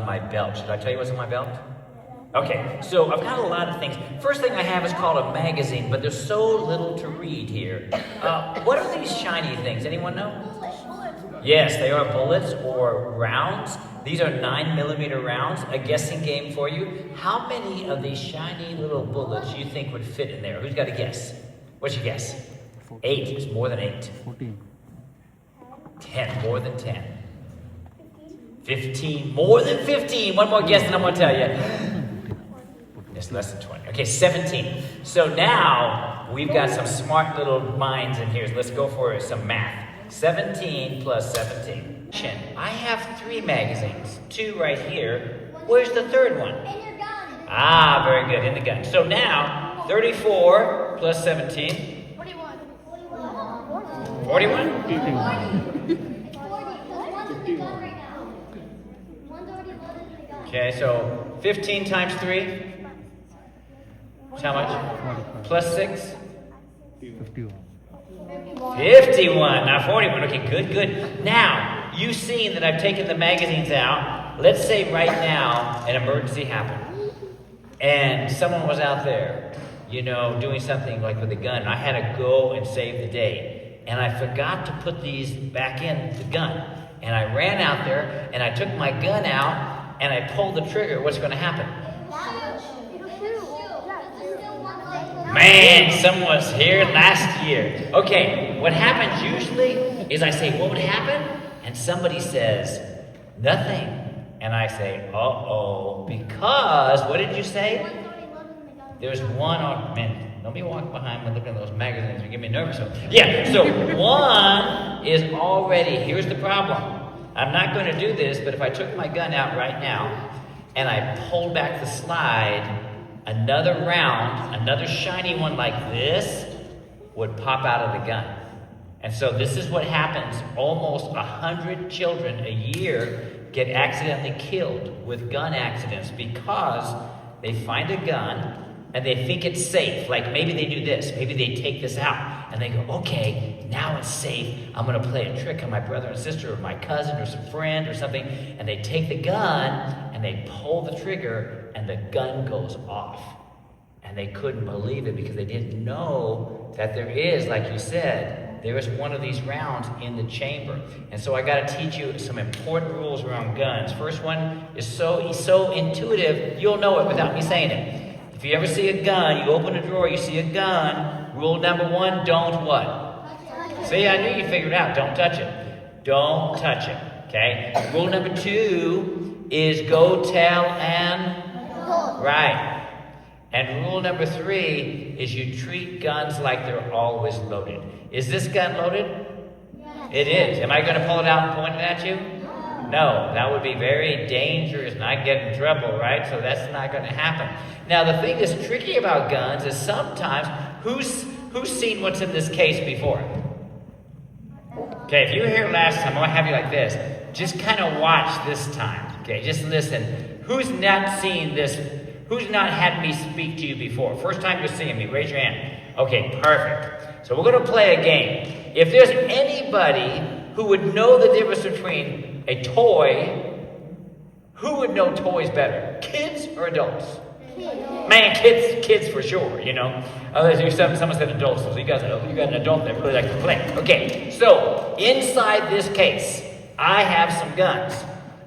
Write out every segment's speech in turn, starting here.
my belt. Should I tell you what's on my belt? Okay, so I've got a lot of things. First thing I have is called a magazine, but there's so little to read here. What are these shiny things? Anyone know? Yes, they are bullets or rounds. These are 9mm rounds. A guessing game for you. How many of these shiny little bullets you think would fit in there? Who's got a guess? What's your guess? 8. It's more than 8. 14. 10. More than 10. 15. More than 15. One more guess and I'm going to tell you. It's less than 20. Okay, 17. So now we've got some smart little minds in here. Let's go for some math. 17 plus 17. I have 3 magazines. 2 right here. Where's the third one? In your gun. Ah, very good. In the gun. So now, 34 plus 17. 41. 41? 40. Okay, so 15 times 3. How much? Plus 6? 51. 51, not 41. Okay, good. Now, you've seen that I've taken the magazines out. Let's say right now an emergency happened. And someone was out there, doing something like with a gun. I had to go and save the day. And I forgot to put these back in the gun. And I ran out there and I took my gun out and I pulled the trigger. What's going to happen? Man, someone was here last year. Okay, what happens usually is I say, what would happen? And somebody says, nothing. And I say, uh-oh, because, what did you say? There's one on, man, don't be walking behind me looking at those magazines. You get me nervous. So one is already, here's the problem. I'm not going to do this, but if I took my gun out right now and I pulled back the slide, another round, another shiny one like this would pop out of the gun. And so this is what happens. Almost 100 children a year get accidentally killed with gun accidents because they find a gun and they think it's safe. Like maybe they do this, maybe they take this out and they go, okay, now it's safe. I'm going to play a trick on my brother and sister or my cousin or some friend or something. And they take the gun and they pull the trigger and the gun goes off. And they couldn't believe it because they didn't know that there is, like you said, there is one of these rounds in the chamber. And so I got to teach you some important rules around guns. First one is so intuitive, you'll know it without me saying it. If you ever see a gun, you open a drawer, you see a gun, rule number 1, don't what? See, I knew you figured it out. Don't touch it. Don't touch it. Okay? Rule number 2 is go tell and right. And rule number 3 is you treat guns like they're always loaded. Is this gun loaded? Yes. It is. Am I going to pull it out and point it at you? No, that would be very dangerous and I'd get in trouble, right? So that's not going to happen. Now, the thing that's tricky about guns is sometimes, who's seen what's in this case before? Okay, if you were here last time, I'm going to have you like this. Just kind of watch this time. Okay, just listen. Who's not seen this? Who's not had me speak to you before? First time you're seeing me, raise your hand. Okay, perfect. So we're going to play a game. If there's anybody who would know the difference between a toy, who would know toys better? Kids or adults? Man, kids for sure, Someone said adults, so you got an adult that really likes to play. Okay, so inside this case, I have some guns.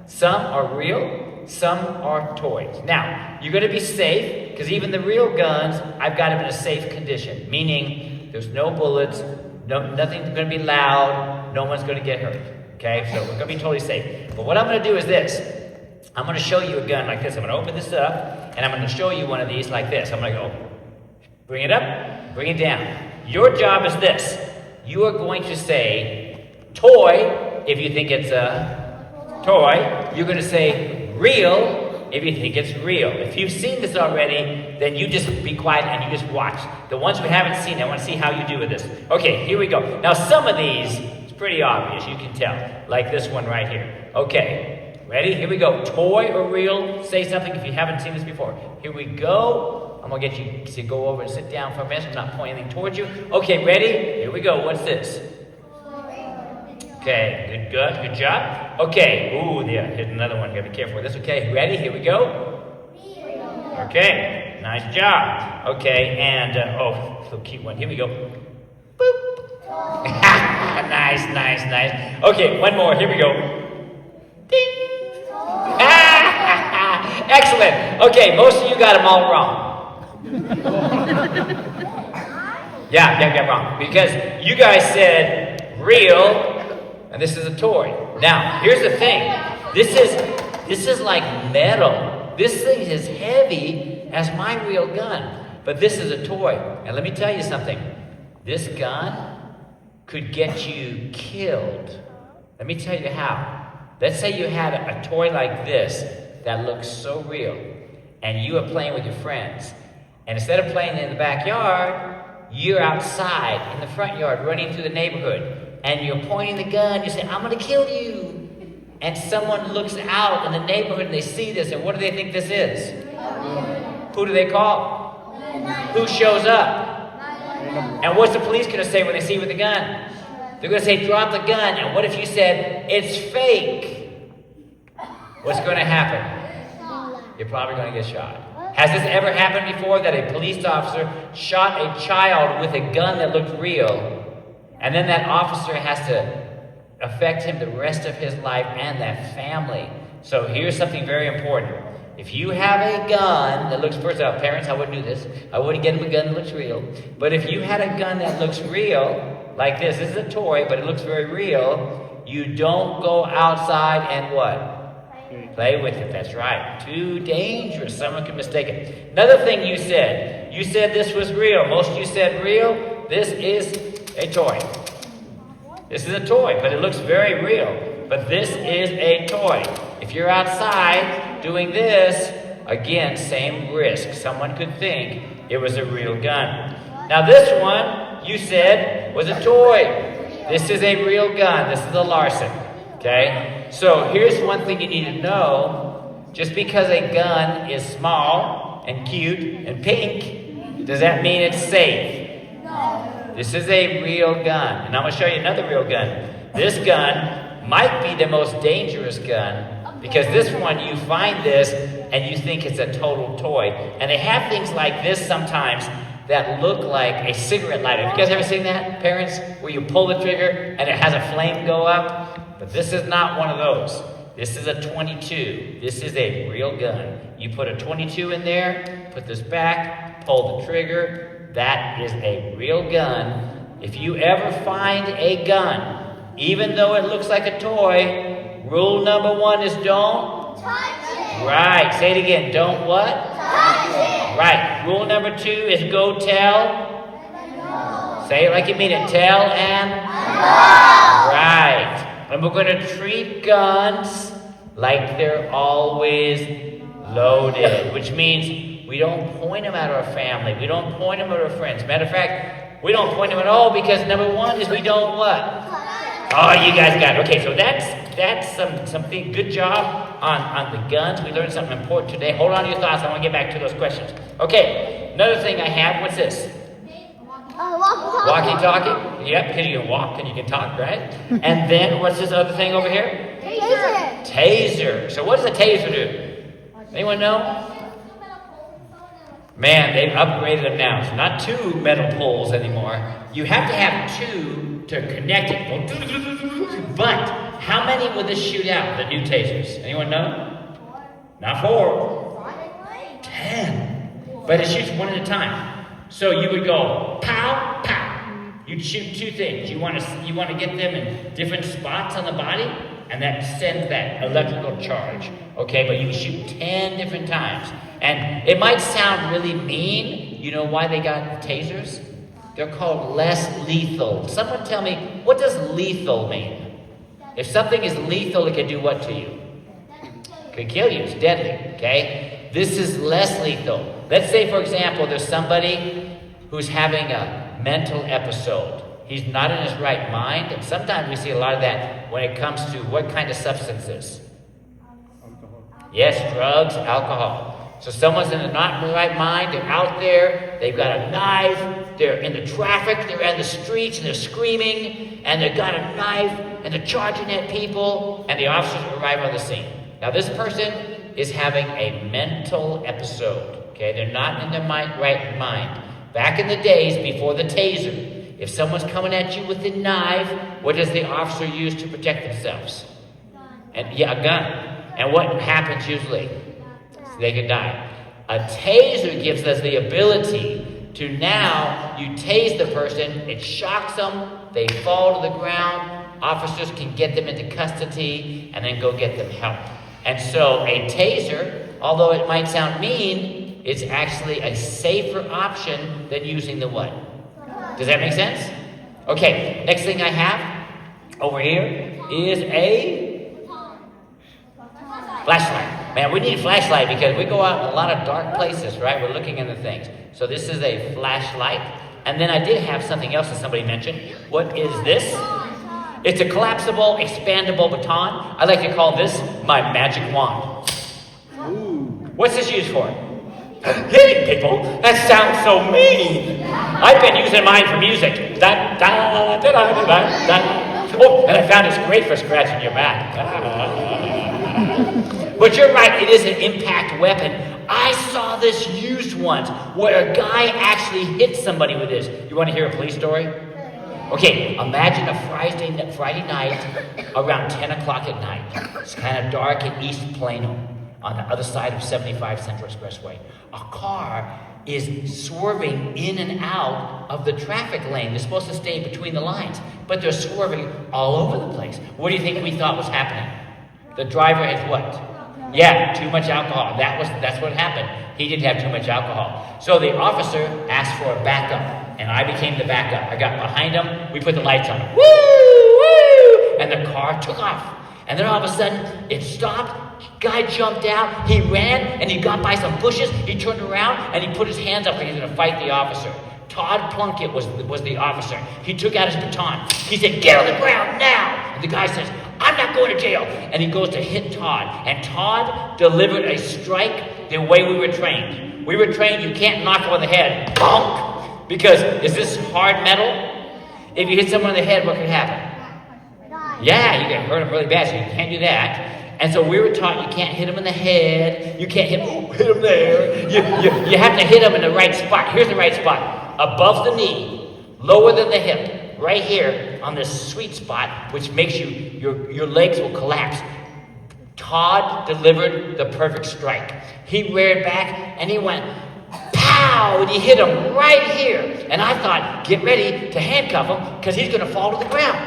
Some are real, some are toys. Now, you're going to be safe, because even the real guns, I've got them in a safe condition, meaning there's no bullets, nothing's going to be loud, no one's going to get hurt. Okay, so we're going to be totally safe. But what I'm going to do is this. I'm going to show you a gun like this. I'm going to open this up, and I'm going to show you one of these like this. I'm going to go, bring it up, bring it down. Your job is this. You are going to say toy if you think it's a toy. You're going to say real if you think it's real. If you've seen this already, then you just be quiet and you just watch. The ones who haven't seen, I want to see how you do with this. Okay, here we go. Now, some of these, it's pretty obvious, you can tell. Like this one right here. Okay. Ready? Here we go. Toy or real? Say something if you haven't seen this before. Here we go. I'm going to get you to go over and sit down for a minute. I'm not pointing anything towards you. Okay, ready? Here we go. What's this? Okay, good job. Okay, ooh, yeah, here's another one. You gotta be careful with this. Okay, ready? Here we go. Okay, nice job. Okay, and, little cute one. Here we go. Boop. Nice. Okay, one more. Here we go. Ding. Excellent. Okay, most of you got them all wrong. Yeah, wrong. Because you guys said real, and this is a toy. Now, here's the thing. This is like metal. This thing is heavy as my real gun. But this is a toy. And let me tell you something. This gun could get you killed. Let me tell you how. Let's say you had a toy like this that looks so real, and you are playing with your friends. And instead of playing in the backyard, you're outside in the front yard running through the neighborhood. And you're pointing the gun, you say, I'm gonna kill you. And someone looks out in the neighborhood and they see this, and what do they think this is? Who do they call? Who shows up? And what's the police gonna say when they see you with the gun? They're gonna say, drop the gun. And what if you said, it's fake? What's gonna happen? You're probably gonna get shot. Has this ever happened before, that a police officer shot a child with a gun that looked real, and then that officer has to affect him the rest of his life and that family? So here's something very important. If you have a gun that looks, first off, parents, I wouldn't do this. I wouldn't get him a gun that looks real. But if you had a gun that looks real, like this is a toy, but it looks very real, you don't go outside and what? Play with it. That's right. Too dangerous. Someone could mistake it. Another thing you said this was real. Most of you said real. This is a toy. This is a toy, but it looks very real. But this is a toy. If you're outside doing this, again, same risk. Someone could think it was a real gun. Now this one, you said, was a toy. This is a real gun. This is a Larson. Okay? So here's one thing you need to know. Just because a gun is small and cute and pink, does that mean it's safe? No. This is a real gun. And I'm going to show you another real gun. This gun might be the most dangerous gun, because this one, you find this and you think it's a total toy. And they have things like this sometimes that look like a cigarette lighter. Have you guys ever seen that, parents? Where you pull the trigger and it has a flame go up? But this is not one of those. This is a 22. This is a real gun. You put a 22 in there, put this back, pull the trigger. That is a real gun. If you ever find a gun, even though it looks like a toy, rule number 1 is don't touch it. Right. Say it again. Don't what? Touch it. Right. Rule number 2 is go tell. No. Say it like you mean it. Tell and no. Right. And we're going to treat guns like they're always loaded, which means we don't point them at our family. We don't point them at our friends. Matter of fact, we don't point them at all, because number 1 is we don't what? Oh, you guys got it. Okay, so that's something. Good job on the guns. We learned something important today. Hold on to your thoughts. I want to get back to those questions. Okay, another thing I have. What's this? Walkie-talkie. Yep, because you can walk and you can talk, right? And then what's this other thing over here? Taser. So what does a taser do? Anyone know? Man, they've upgraded them now. It's not 2 metal poles anymore. You have to have 2 to connect it. But how many will this shoot out, the new tasers? Anyone know? Not 4. 10. But it shoots 1 at a time. So you would go pow, pow. You'd shoot 2 things. You want to get them in different spots on the body, and that sends that electrical charge. Okay, but you would shoot 10 different times. And it might sound really mean. You know why they got tasers? They're called less lethal. Someone tell me, what does lethal mean? If something is lethal, it can do what to you? It can kill you. It's deadly. Okay? This is less lethal. Let's say, for example, there's somebody who's having a mental episode. He's not in his right mind. And sometimes we see a lot of that when it comes to what kind of substances. Yes, drugs, alcohol. So someone's in the not in the right mind, they're out there, they've got a knife, they're in the traffic, they're in the streets, and they're screaming, and they've got a knife, and they're charging at people, and the officers arrive on the scene. Now this person is having a mental episode, okay? They're not in their right mind. Back in the days before the taser, if someone's coming at you with a knife, what does the officer use to protect themselves? A gun. And what happens usually? They could die. A taser gives us the ability to now, you tase the person, it shocks them, they fall to the ground, officers can get them into custody, and then go get them help. And so a taser, although it might sound mean, it's actually a safer option than using the what? Does that make sense? Okay, next thing I have over here is a flashlight. Man, we need a flashlight because we go out in a lot of dark places, right? We're looking into things. So this is a flashlight. And then I did have something else that somebody mentioned. What is this? It's a collapsible, expandable baton. I like to call this my magic wand. Ooh. What's this used for? Hitting people? That sounds so mean. I've been using mine for music. Da, da, da, da, da, da. Oh, and I found it's great for scratching your back. But you're right, it is an impact weapon. I saw this used once where a guy actually hit somebody with this. You want to hear a police story? Okay, imagine a Friday night around 10 o'clock at night. It's kind of dark in East Plano on the other side of 75 Central Expressway. A car is swerving in and out of the traffic lane. They're supposed to stay between the lines, but they're swerving all over the place. What do you think we thought was happening? The driver had what? Yeah, too much alcohol. That's what happened. He didn't have too much alcohol. So the officer asked for a backup, and I became the backup. I got behind him. We put the lights on. Woo! Woo! And the car took off. And then all of a sudden, it stopped. Guy jumped out. He ran, and he got by some bushes. He turned around, and he put his hands up like he was going to fight the officer. Todd Plunkett was the officer. He took out his baton. He said, "Get on the ground now!" And the guy says, "I'm not going to jail." And he goes to hit Todd. And Todd delivered a strike the way we were trained. We were trained, you can't knock him on the head. Bonk! Because is this hard metal? If you hit someone in the head, what could happen? Yeah, you can hurt them really bad, so you can't do that. And so we were taught you can't hit them in the head. You can't hit them there. You have to hit them in the right spot. Here's the right spot. Above the knee, lower than the hip. Right here on this sweet spot, which makes your legs will collapse. Todd delivered the perfect strike. He reared back and he went, pow, and he hit him right here. And I thought, get ready to handcuff him because he's going to fall to the ground.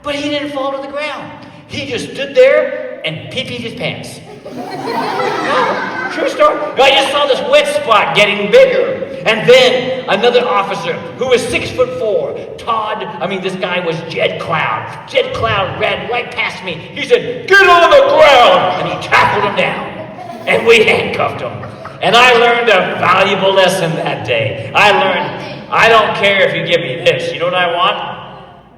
But he didn't fall to the ground. He just stood there and pee-peed his pants. No, true story. I just saw this wet spot getting bigger. And then another officer who was 6'4", this guy was Jed Cloud. Jed Cloud ran right past me. He said, "Get on the ground!" And he tackled him down. And we handcuffed him. And I learned a valuable lesson that day. I learned, I don't care if you give me this. You know what I want?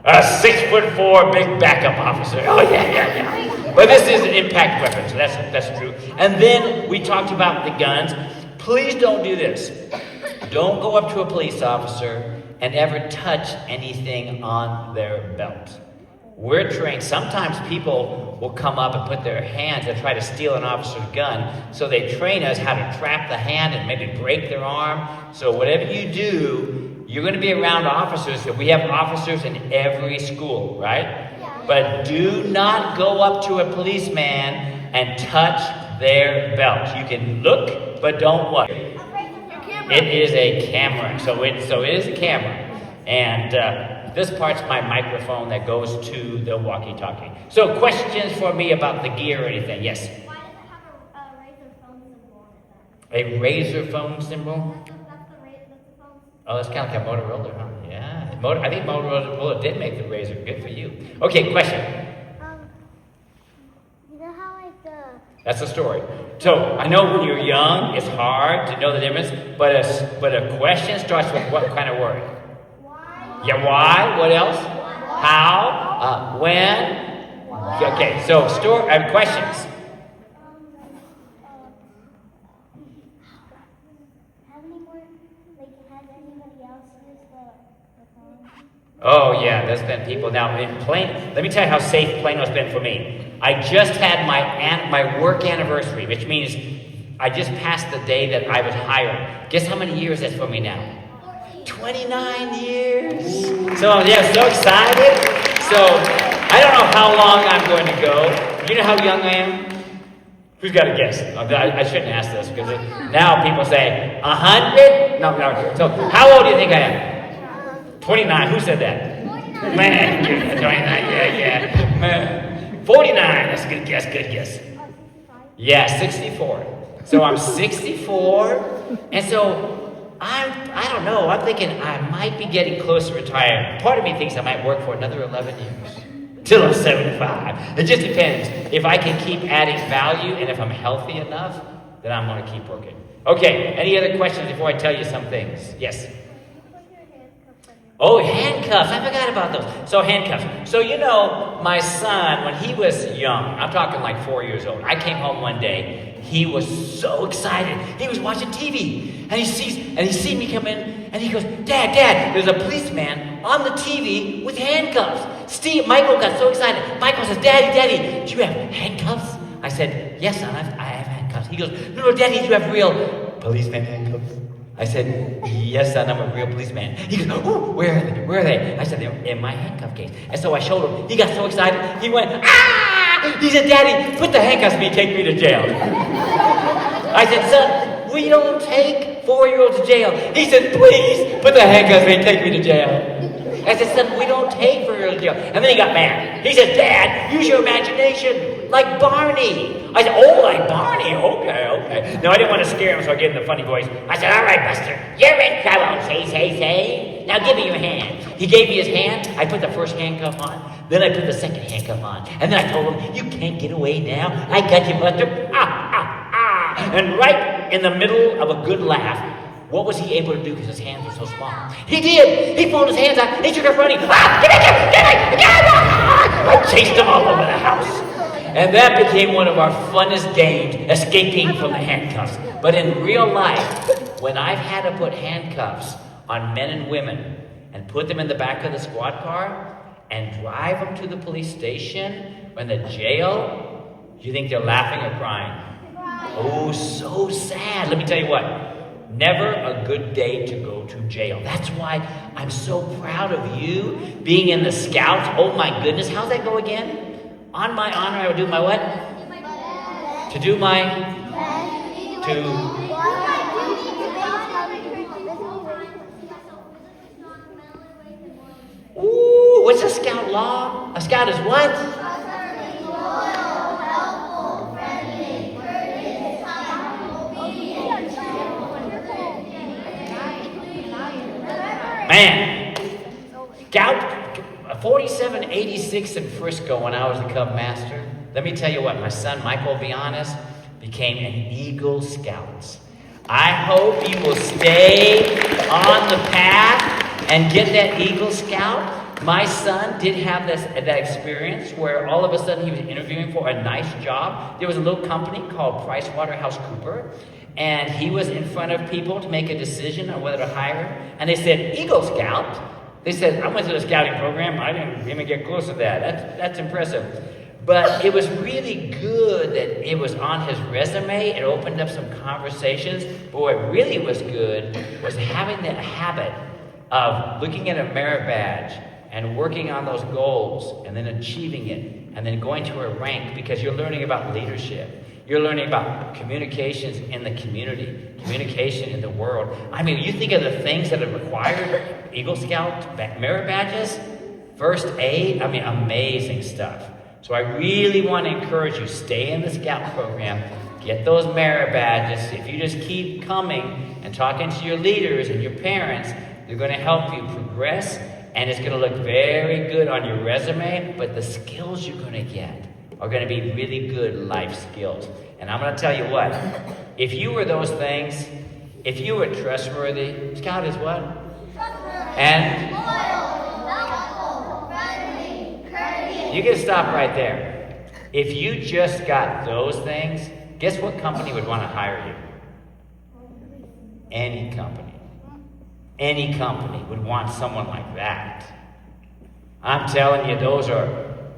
A 6'4" big backup officer. Oh, yeah. But this is an impact weapon, so that's true. And then we talked about the guns. Please don't do this. Don't go up to a police officer and ever touch anything on their belt. We're trained. Sometimes people will come up and put their hands and try to steal an officer's gun. So they train us how to trap the hand and maybe break their arm. So whatever you do, you're going to be around officers. We have officers in every school, right? But do not go up to a policeman and touch their belt. You can look, but don't what? It is a camera. So it is a camera. And this part's my microphone that goes to the walkie-talkie. So questions for me about the gear or anything? Yes? Why does it have a razor phone symbol on it? A razor phone symbol? That's the phone. Oh, that's kind of like a Motorola, huh? Yeah. I think Motorola did make the razor. Good for you. Okay, question. You know how That's the story. So I know when you're young, it's hard to know the difference, but a question starts with what kind of word? Why? Yeah, why? What else? How? When? Okay, so questions. any more, like, has anybody else used the phone? Oh yeah, there's been people now in Plano. Let me tell you how safe Plano's been for me. I just had my work anniversary, which means I just passed the day that I was hired. Guess how many years that's for me now? 29 years. So yeah, so excited. So I don't know how long I'm going to go. You know how young I am? Who's got a guess? I shouldn't ask this because now people say 100. No. So how old do you think I am? 29. Who said that? 49. Man, 29. Yeah. Man. 49. That's a good guess. Good guess. Yeah, 64. So I'm 64, and so I don't know. I'm thinking I might be getting close to retiring. Part of me thinks I might work for another 11 years. Till I'm 75. It just depends. If I can keep adding value and if I'm healthy enough, then I'm going to keep working. Okay, any other questions before I tell you some things? Yes? Oh, handcuffs. I forgot about those. So handcuffs. So you know, my son, when he was young, I'm talking like 4 years old, I came home one day, he was so excited. He was watching TV, and he sees me come in, and he goes, Dad, there's a policeman on the TV with handcuffs. Michael got so excited. Michael says, Daddy, do you have handcuffs? I said, yes, son, I have handcuffs. He goes, no, Daddy, do you have real policeman handcuffs? I said, yes, son, I'm a real policeman. He goes, oh, where are they? I said, they're in my handcuff case. And so I showed him. He got so excited. He went, ah! He said, Daddy, put the handcuffs on me, take me to jail. I said, son, we don't take 4-year-olds to jail. He said, please, put the handcuffs on me, take me to jail. I said, son, we don't take 4-year-olds to jail. And then he got mad. He said, Dad, use your imagination, like Barney. I said, oh, like Barney, okay. No, I didn't want to scare him, so I gave him the funny voice. I said, all right, Buster, you're in trouble, say. Now give me your hand. He gave me his hand. I put the first handcuff on. Then I put the second handcuff on. And then I told him, you can't get away now. I got you, Buster. Ah. And right in the middle of a good laugh, what was he able to do because his hands were so small? He did. He pulled his hands out. He took off running. Get me! I chased him all over the house. And that became one of our funnest games, escaping from the handcuffs. But in real life, when I've had to put handcuffs on men and women and put them in the back of the squad car and drive them to the police station or in the jail, do you think they're laughing or crying? Oh, so sad. Let me tell you what. Never a good day to go to jail. That's why I'm so proud of you being in the Scouts. Oh my goodness, how's that go again? On my honor, I will do my what? To do my... Ooh, what's a Scout law? A Scout is what? Man, Scout 4786 in Frisco when I was the Cub Master. Let me tell you what, my son Michael, be honest, became an Eagle Scout. I hope you will stay on the path and get that Eagle Scout. My son did have that experience where all of a sudden he was interviewing for a nice job. There was a little company called PricewaterhouseCoopers, and he was in front of people to make a decision on whether to hire him. And they said, Eagle Scout? They said, I went to the scouting program. I didn't even get close to that. That's impressive. But it was really good that it was on his resume. It opened up some conversations. But what really was good was having that habit of looking at a merit badge and working on those goals and then achieving it and then going to a rank because you're learning about leadership. You're learning about communications in the community, communication in the world. I mean, you think of the things that are required, Eagle Scout merit badges, first aid, I mean, amazing stuff. So I really want to encourage you, stay in the Scout program, get those merit badges. If you just keep coming and talking to your leaders and your parents, they're going to help you progress, and it's going to look very good on your resume, but the skills you're going to get are going to be really good life skills. And I'm going to tell you what, if you were those things, if you were trustworthy, Scout is what? And you can stop right there. If you just got those things, guess what company would want to hire you? Any company would want someone like that. I'm telling you, those are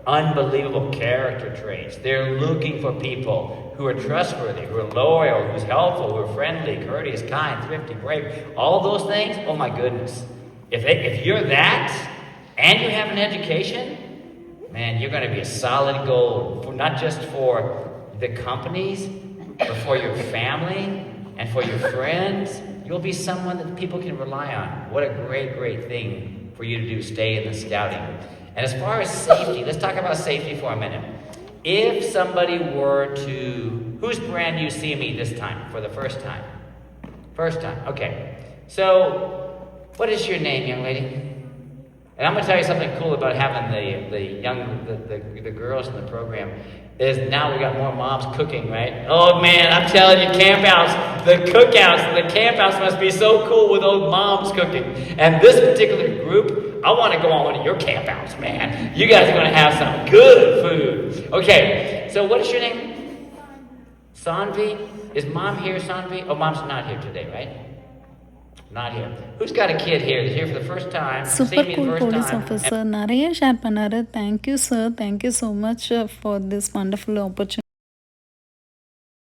unbelievable character traits. They're looking for people who are trustworthy, who are loyal, who's helpful, who are friendly, courteous, kind, thrifty, brave. All those things, oh my goodness. If you're that, and you have an education, man, you're going to be a solid gold, not just for the companies, but for your family and for your friends. You'll be someone that people can rely on. What a great, great thing for you to do, stay in the scouting. And as far as safety, let's talk about safety for a minute. If somebody were to, who's brand new see me this time, for the first time? First time, okay. So, what is your name, young lady? And I'm going to tell you something cool about having the girls in the program is now we got more moms cooking, right? Oh man, I'm telling you, the campouts must be so cool with those moms cooking. And this particular group, I want to go on one of your campouts, man. You guys are going to have some good food. Okay, so what is your name? Sanvi. Is mom here, Sanvi? Oh, mom's not here today, right? Not here. Who's got a kid here? Is here for the first time? Super cool police officer. நிறைய share பண்ணாரு. Thank you sir. Thank you so much for this wonderful opportunity.